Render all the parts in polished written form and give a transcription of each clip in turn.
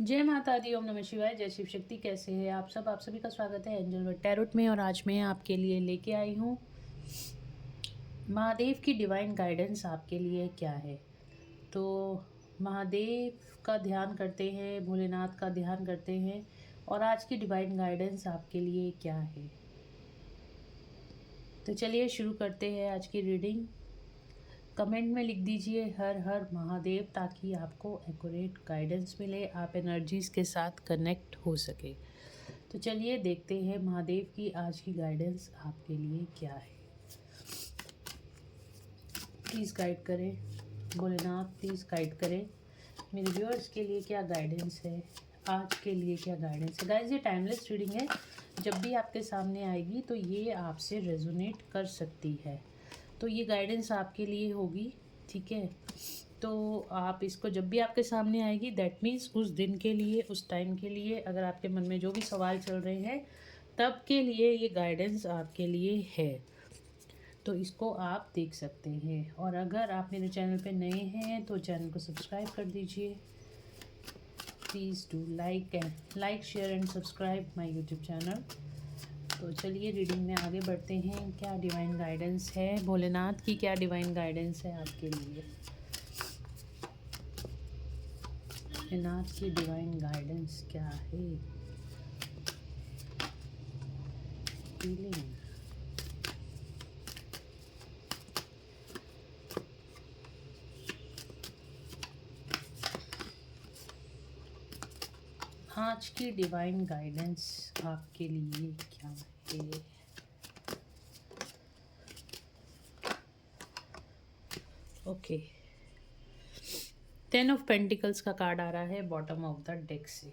जय माता दी, ओम नमः शिवाय, जय शिव शक्ति। कैसे हैं आप सब? आप सभी का स्वागत है एंजल वर्ड टैरोट में। और आज मैं आपके लिए लेके आई हूँ महादेव की डिवाइन गाइडेंस आपके लिए क्या है। तो महादेव का ध्यान करते हैं, भोलेनाथ का ध्यान करते हैं, और आज की डिवाइन गाइडेंस आपके लिए क्या है। तो चलिए शुरू करते हैं आज की रीडिंग। कमेंट में लिख दीजिए हर हर महादेव, ताकि आपको एक्यूरेट गाइडेंस मिले, आप एनर्जीज के साथ कनेक्ट हो सके। तो चलिए देखते हैं महादेव की आज की गाइडेंस आपके लिए क्या है। प्लीज़ गाइड करें भोलेनाथ, प्लीज़ गाइड करें मेरे व्यूअर्स के लिए क्या गाइडेंस है, आज के लिए क्या गाइडेंस है। गाइस, ये टाइमलेस रीडिंग है, जब भी आपके सामने आएगी तो ये आपसे रेजोनेट कर सकती है। तो ये गाइडेंस आपके लिए होगी, ठीक है। तो आप इसको जब भी आपके सामने आएगी, दैट मीन्स उस दिन के लिए, उस टाइम के लिए, अगर आपके मन में जो भी सवाल चल रहे हैं तब के लिए ये गाइडेंस आपके लिए है। तो इसको आप देख सकते हैं। और अगर आप मेरे चैनल पे नए हैं तो चैनल को सब्सक्राइब कर दीजिए। Please do like share and subscribe my YouTube channel. तो चलिए रीडिंग में आगे बढ़ते हैं। क्या डिवाइन गाइडेंस है, भोलेनाथ की क्या डिवाइन गाइडेंस है आपके लिए। भोलेनाथ की डिवाइन गाइडेंस क्या है। फीलिंग, आज की डिवाइन गाइडेंस आपके लिए क्या है। ओके, 10 ऑफ पेंटिकल्स का कार्ड आ रहा है बॉटम ऑफ द डेक से।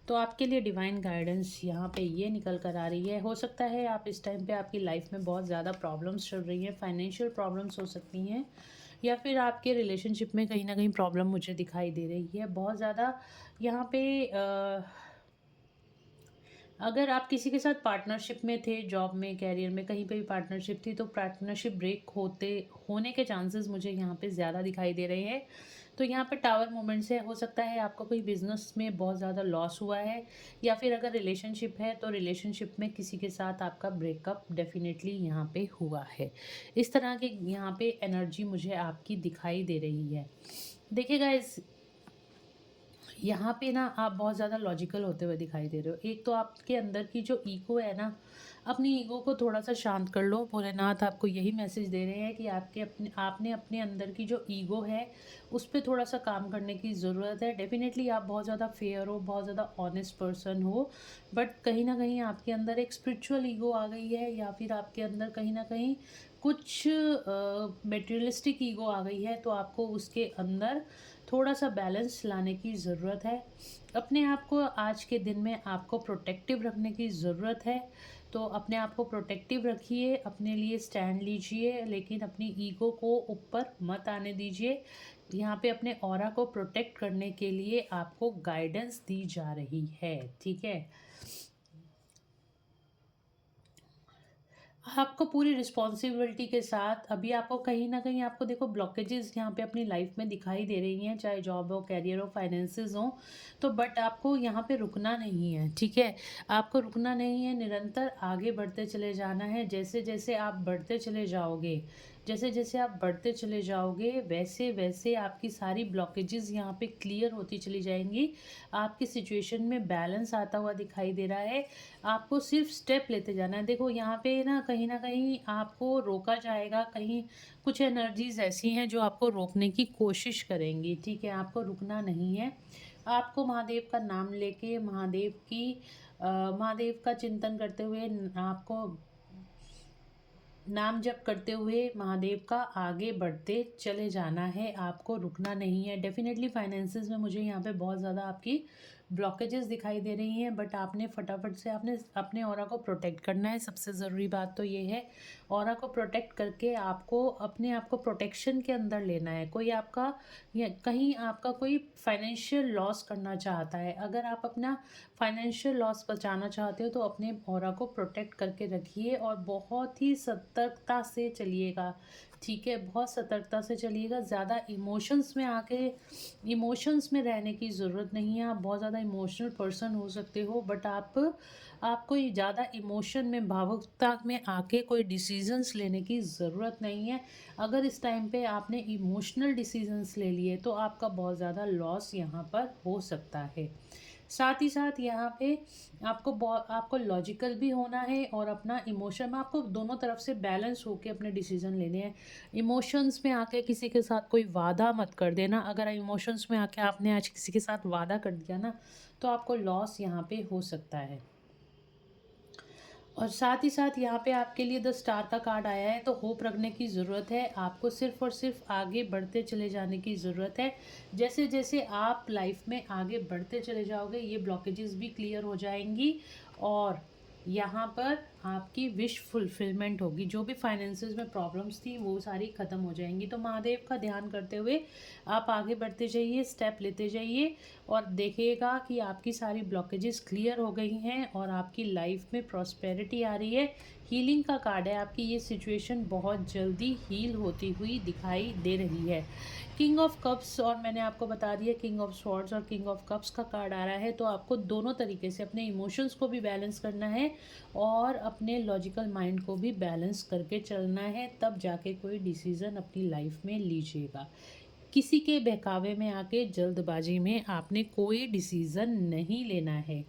तो आपके लिए डिवाइन गाइडेंस यहाँ पे ये निकल कर आ रही है। हो सकता है आप इस टाइम पे आपकी लाइफ में बहुत ज़्यादा प्रॉब्लम्स चल रही हैं, फाइनेंशियल प्रॉब्लम्स हो सकती हैं, या फिर आपके रिलेशनशिप में कहीं ना कहीं प्रॉब्लम मुझे दिखाई दे रही है बहुत ज़्यादा। यहाँ पे अगर आप किसी के साथ पार्टनरशिप में थे, जॉब में, कैरियर में, कहीं पे भी पार्टनरशिप थी, तो पार्टनरशिप ब्रेक होने के चांसेस मुझे यहाँ पे ज़्यादा दिखाई दे रहे हैं। तो यहाँ पे टावर मोमेंट से हो सकता है आपको कोई बिजनेस में बहुत ज़्यादा लॉस हुआ है, या फिर अगर रिलेशनशिप है तो रिलेशनशिप में किसी के साथ आपका ब्रेकअप डेफिनेटली यहाँ पे हुआ है। इस तरह की यहाँ पे एनर्जी मुझे आपकी दिखाई दे रही है। देखिएगा, इस यहाँ पे ना आप बहुत ज़्यादा लॉजिकल होते हुए दिखाई दे रहे हो। एक तो आपके अंदर की जो ईगो है ना, अपनी ईगो को थोड़ा सा शांत कर लो। भोलेनाथ आपको यही मैसेज दे रहे हैं कि आपने अपने अंदर की जो ईगो है उस पर थोड़ा सा काम करने की ज़रूरत है। डेफिनेटली आप बहुत ज़्यादा फेयर हो, बहुत ज़्यादा ऑनेस्ट पर्सन हो, बट कहीं ना कहीं आपके अंदर एक स्पिरिचुअल ईगो आ गई है, या फिर आपके अंदर कहीं ना कहीं कुछ मेटेरियलिस्टिक ईगो आ गई है। तो आपको उसके अंदर थोड़ा सा बैलेंस लाने की ज़रूरत है। अपने आप को आज के दिन में आपको प्रोटेक्टिव रखने की ज़रूरत है। तो अपने आप को प्रोटेक्टिव रखिए, अपने लिए स्टैंड लीजिए, लेकिन अपनी ईगो को ऊपर मत आने दीजिए। यहाँ पे अपने ऑरा को प्रोटेक्ट करने के लिए आपको गाइडेंस दी जा रही है, ठीक है। आपको पूरी रिस्पॉन्सिबिलिटी के साथ, अभी आपको कहीं ना कहीं आपको देखो ब्लॉकेजेस यहाँ पे अपनी लाइफ में दिखाई दे रही हैं, चाहे जॉब हो, कैरियर हो, फाइनेंसेस हो। तो बट आपको यहाँ पे रुकना नहीं है, ठीक है। आपको रुकना नहीं है, निरंतर आगे बढ़ते चले जाना है। जैसे जैसे आप बढ़ते चले जाओगे, जैसे जैसे आप बढ़ते चले जाओगे, वैसे वैसे आपकी सारी ब्लॉकेजेस यहाँ पे क्लियर होती चली जाएंगी। आपकी सिचुएशन में बैलेंस आता हुआ दिखाई दे रहा है। आपको सिर्फ स्टेप लेते जाना है। देखो यहाँ पे ना कहीं आपको रोका जाएगा, कहीं कुछ एनर्जीज ऐसी हैं जो आपको रोकने की कोशिश करेंगी, ठीक है। आपको रुकना नहीं है। आपको महादेव का नाम लेके, महादेव का चिंतन करते हुए, आपको नाम जप करते हुए महादेव का आगे बढ़ते चले जाना है। आपको रुकना नहीं है। डेफिनेटली फाइनेंसेस में मुझे यहाँ पे बहुत ज़्यादा आपकी ब्लॉकेजेस दिखाई दे रही हैं, बट आपने फटाफट से आपने अपने ऑरा को प्रोटेक्ट करना है। सबसे ज़रूरी बात तो ये है, ऑरा को प्रोटेक्ट करके आपको अपने आप को प्रोटेक्शन के अंदर लेना है। कोई आपका, या कहीं आपका कोई फाइनेंशियल लॉस करना चाहता है, अगर आप अपना फाइनेंशियल लॉस बचाना चाहते हो तो अपने ऑरा को प्रोटेक्ट करके रखिए, और बहुत ही सतर्कता से चलिएगा। ठीक है, बहुत सतर्कता से चलिएगा, ज़्यादा इमोशंस में रहने की ज़रूरत नहीं है। आप बहुत ज़्यादा इमोशनल पर्सन हो सकते हो, बट आपको ये ज़्यादा इमोशन में, भावुकता में आके कोई डिसीजंस लेने की ज़रूरत नहीं है। अगर इस टाइम पे आपने इमोशनल डिसीजंस ले लिए तो आपका बहुत ज़्यादा लॉस यहाँ पर हो सकता है। साथ ही साथ यहाँ पे आपको लॉजिकल भी होना है, और अपना इमोशन में आपको दोनों तरफ से बैलेंस होके अपने डिसीजन लेने हैं। इमोशंस में आके किसी के साथ कोई वादा मत कर देना। अगर इमोशंस में आके आपने आज किसी के साथ वादा कर दिया ना, तो आपको लॉस यहाँ पे हो सकता है। और साथ ही साथ यहाँ पे आपके लिए द स्टार का कार्ड आया है, तो होप रखने की ज़रूरत है। आपको सिर्फ और सिर्फ आगे बढ़ते चले जाने की ज़रूरत है। जैसे जैसे आप लाइफ में आगे बढ़ते चले जाओगे, ये ब्लॉकेजेस भी क्लियर हो जाएंगी, और यहाँ पर आपकी विश फुलफिलमेंट होगी। जो भी फाइनेंसेस में प्रॉब्लम्स थी वो सारी ख़त्म हो जाएंगी। तो महादेव का ध्यान करते हुए आप आगे बढ़ते जाइए, स्टेप लेते जाइए, और देखिएगा कि आपकी सारी ब्लॉकेजेस क्लियर हो गई हैं और आपकी लाइफ में प्रॉस्पेरिटी आ रही है। हीलिंग का कार्ड है, आपकी ये सिचुएशन बहुत जल्दी हील होती हुई दिखाई दे रही है। किंग ऑफ कप्स, और मैंने आपको बता दिया किंग ऑफ स्वॉर्ड्स और किंग ऑफ कप्स का कार्ड आ रहा है। तो आपको दोनों तरीके से अपने इमोशंस को भी बैलेंस करना है और अपने लॉजिकल माइंड को भी बैलेंस करके चलना है, तब जाके कोई डिसीज़न अपनी लाइफ में लीजिएगा। किसी के बहकावे में आके, जल्दबाजी में आपने कोई डिसीज़न नहीं लेना है।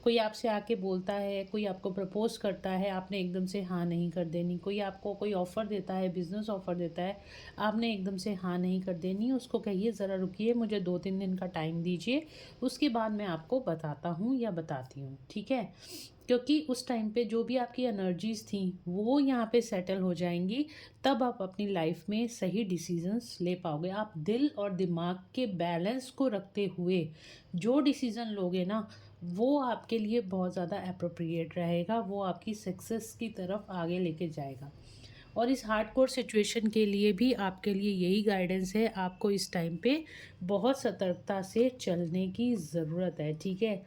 कोई आपसे आके बोलता है, कोई आपको प्रपोज करता है, आपने एकदम से हाँ नहीं कर देनी। कोई आपको कोई ऑफ़र देता है, बिज़नेस ऑफ़र देता है, आपने एकदम से हाँ नहीं कर देनी। उसको कहिए ज़रा रुकिए, मुझे 2-3 दिन का टाइम दीजिए, उसके बाद मैं आपको बताता हूँ या बताती हूँ, ठीक है? क्योंकि उस टाइम पे जो भी आपकी एनर्जीज़ थी वो यहाँ पे सेटल हो जाएंगी, तब आप अपनी लाइफ में सही डिसीजंस ले पाओगे। आप दिल और दिमाग के बैलेंस को रखते हुए जो डिसीज़न लोगे ना, वो आपके लिए बहुत ज़्यादा अप्रोप्रिएट रहेगा, वो आपकी सक्सेस की तरफ आगे लेके जाएगा। और इस हार्डकोर सिचुएशन के लिए भी आपके लिए यही गाइडेंस है, आपको इस टाइम पे बहुत सतर्कता से चलने की ज़रूरत है, ठीक है?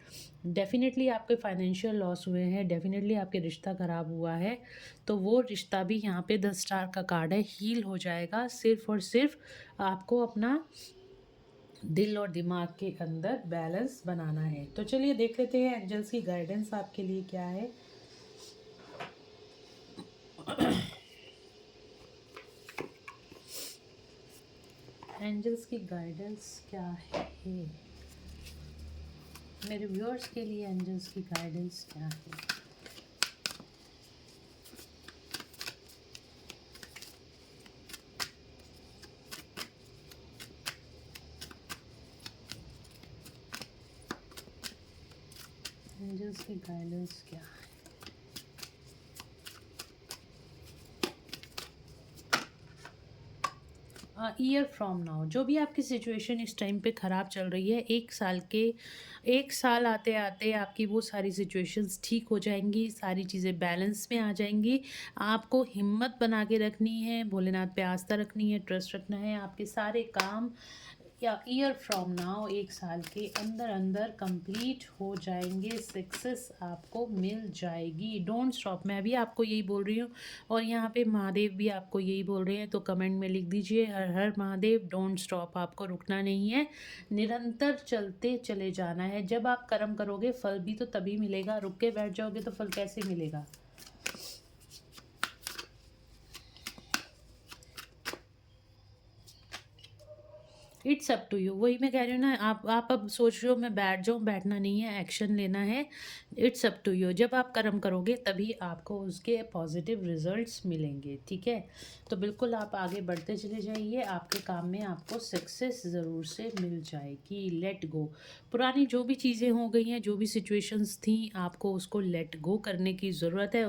डेफ़िनेटली आपके फाइनेंशियल लॉस हुए हैं, डेफ़िनेटली आपके रिश्ता ख़राब हुआ है, तो वो रिश्ता भी यहाँ पे 10 स्टार का कार्ड है, हील हो जाएगा। सिर्फ़ और सिर्फ आपको अपना दिल और दिमाग के अंदर बैलेंस बनाना है। तो चलिए देख लेते हैं एंजल्स की गाइडेंस आपके लिए क्या है। एंजल्स की गाइडेंस क्या है मेरे व्यूअर्स के लिए? एंजल्स की गाइडेंस क्या है? एंजल्स की गाइडेंस क्या है? ईयर फ्रॉम नाउ, जो भी आपकी सिचुएशन इस टाइम पे ख़राब चल रही है, 1 साल आते आते आपकी वो सारी सिचुएशंस ठीक हो जाएंगी, सारी चीज़ें बैलेंस में आ जाएंगी। आपको हिम्मत बना के रखनी है, भोलेनाथ पे आस्था रखनी है, ट्रस्ट रखना है। आपके सारे काम या ईयर फ्रॉम नाउ 1 साल के अंदर अंदर कंप्लीट हो जाएंगे, सक्सेस आपको मिल जाएगी। डोंट स्टॉप, मैं भी आपको यही बोल रही हूँ, और यहाँ पे महादेव भी आपको यही बोल रहे हैं। तो कमेंट में लिख दीजिए हर हर महादेव, डोंट स्टॉप। आपको रुकना नहीं है, निरंतर चलते चले जाना है। जब आप कर्म करोगे फल भी तो तभी मिलेगा, रुक के बैठ जाओगे तो फल कैसे मिलेगा? इट्स अप टू यू, वही मैं कह रही हूँ ना। आप अब सोच रहे हो मैं बैठ जाऊँ, बैठना नहीं है, एक्शन लेना है। इट्स अप टू यू, जब आप कर्म करोगे तभी आपको उसके पॉजिटिव रिजल्ट्स मिलेंगे, ठीक है? तो बिल्कुल आप आगे बढ़ते चले जाइए, आपके काम में आपको सक्सेस ज़रूर से मिल जाएगी। लेट गो, पुरानी जो भी चीज़ें हो गई हैं, जो भी सिचुएशंस थी, आपको उसको लेट गो करने की ज़रूरत है।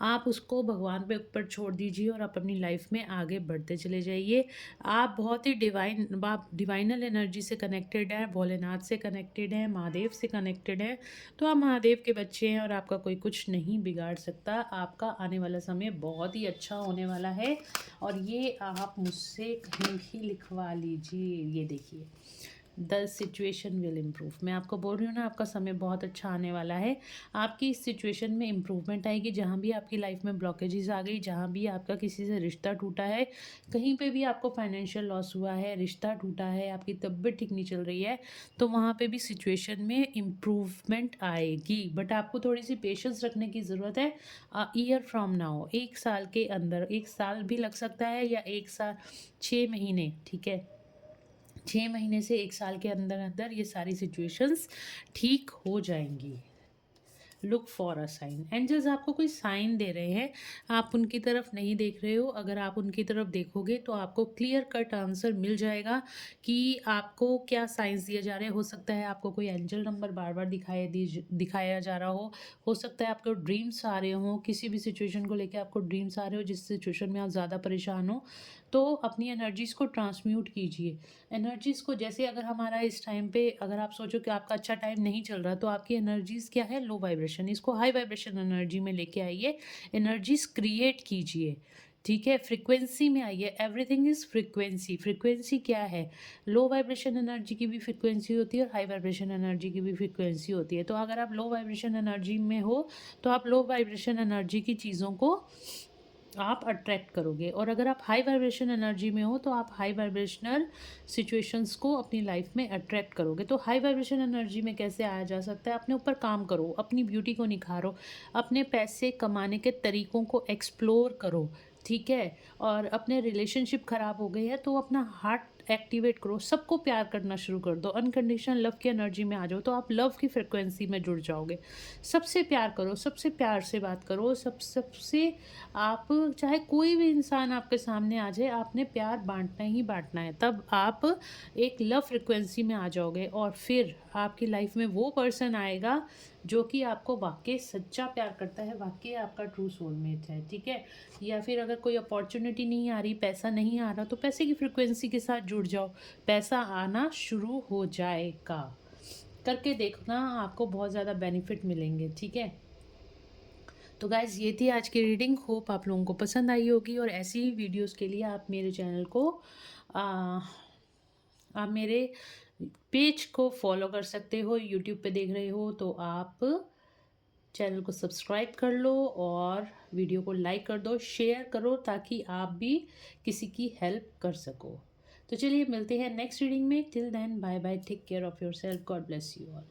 आप उसको भगवान पे ऊपर छोड़ दीजिए और आप अपनी लाइफ में आगे बढ़ते चले जाइए। आप बहुत ही डिवाइनल एनर्जी से कनेक्टेड हैं, भोलेनाथ से कनेक्टेड हैं, महादेव से कनेक्टेड हैं। तो आप महादेव के बच्चे हैं और आपका कोई कुछ नहीं बिगाड़ सकता। आपका आने वाला समय बहुत ही अच्छा होने वाला है, और ये आप मुझसे कहीं भी लिखवा लीजिए। ये देखिए, द सिचुएशन विल इम्प्रूव। मैं आपको बोल रही हूँ ना, आपका समय बहुत अच्छा आने वाला है। आपकी इस सिचुएशन में इम्प्रूवमेंट आएगी। जहाँ भी आपकी लाइफ में ब्लॉकेजेस आ गई, जहाँ भी आपका किसी से रिश्ता टूटा है, कहीं पे भी आपको फाइनेंशियल लॉस हुआ है, रिश्ता टूटा है, आपकी तबीयत ठीक नहीं चल रही है, तो वहाँ पे भी सिचुएशन में इम्प्रूवमेंट आएगी। बट आपको थोड़ी सी पेशेंस रखने की ज़रूरत है। ईयर फ्रॉम नाउ, 1 साल के अंदर, 1 साल भी लग सकता है, या 1 साल 6 महीने, ठीक है, 6 महीने से 1 साल के अंदर अंदर ये सारी सिचुएशंस ठीक हो जाएंगी। Look for a sign. Angels आपको कोई साइन दे रहे हैं, आप उनकी तरफ नहीं देख रहे हो। अगर आप उनकी तरफ देखोगे तो आपको क्लियर कट आंसर मिल जाएगा कि आपको क्या साइंस दिए जा रहे हैं। हो सकता है आपको कोई एंजल नंबर बार बार दिखाया जा रहा हो सकता है आपको ड्रीम्स आ रहे हो, किसी भी सिचुएशन को लेकर आपको ड्रीम्स आ रहे हो जिस सिचुएशन में आप ज़्यादा परेशान हो, तो अपनी एनर्जीज़ को ट्रांसम्यूट कीजिए। एनर्जीज़ को, जैसे अगर हमारा इस टाइम पे, अगर आप सोचो कि आपका अच्छा टाइम नहीं चल रहा, तो आपकी एनर्जीज़ क्या है, लो वाइब्रेशन, इसको हाई वाइब्रेशन एनर्जी में लेके आइए, एनर्जीज़ क्रिएट कीजिए, ठीक है, फ्रीक्वेंसी में आइए। Everything is frequency. फ्रीक्वेंसी क्या है, लो वाइब्रेशन एनर्जी की भी फ्रीक्वेंसी होती है और हाई वाइब्रेशन एनर्जी की भी फ्रीक्वेंसी होती है। तो अगर आप लो वाइब्रेशन एनर्जी में हो तो आप लो वाइब्रेशन एनर्जी की चीज़ों को आप अट्रैक्ट करोगे, और अगर आप हाई वाइब्रेशन एनर्जी में हो तो आप हाई वाइब्रेशनल सिचुएशंस को अपनी लाइफ में अट्रैक्ट करोगे। तो हाई वाइब्रेशन एनर्जी में कैसे आया जा सकता है, अपने ऊपर काम करो, अपनी ब्यूटी को निखारो, अपने पैसे कमाने के तरीकों को एक्सप्लोर करो, ठीक है, और अपने रिलेशनशिप ख़राब हो गए हैं तो अपना हार्ट एक्टिवेट करो, सबको प्यार करना शुरू कर दो, अनकंडीशनल लव की एनर्जी में आ जाओ, तो आप लव की फ्रिक्वेंसी में जुड़ जाओगे। सबसे प्यार करो, सबसे प्यार से बात करो, सबसे, आप चाहे कोई भी इंसान आपके सामने आ जाए, आपने प्यार बांटना ही बांटना है, तब आप एक लव फ्रिक्वेंसी में आ जाओगे, और फिर आपकी लाइफ में वो पर्सन आएगा जो कि आपको वाकई सच्चा प्यार करता है, वाकई आपका ट्रू सोलमेट है, ठीक है। या फिर अगर कोई अपॉर्चुनिटी नहीं आ रही, पैसा नहीं आ रहा, तो पैसे की फ्रिक्वेंसी के साथ जुड़ जाओ, पैसा आना शुरू हो जाएगा। करके देखना, आपको बहुत ज़्यादा बेनिफिट मिलेंगे, ठीक है। तो गाइज़, ये थी आज की रीडिंग, होप आप लोगों को पसंद आई होगी, और ऐसी ही वीडियोस के लिए आप मेरे चैनल को आ, आप मेरे पेज को फॉलो कर सकते हो। यूट्यूब पे देख रहे हो तो आप चैनल को सब्सक्राइब कर लो, और वीडियो को लाइक कर दो, शेयर करो, ताकि आप भी किसी की हेल्प कर सको। तो चलिए मिलते हैं नेक्स्ट रीडिंग में। Till then, bye bye, take care of yourself, God bless you all.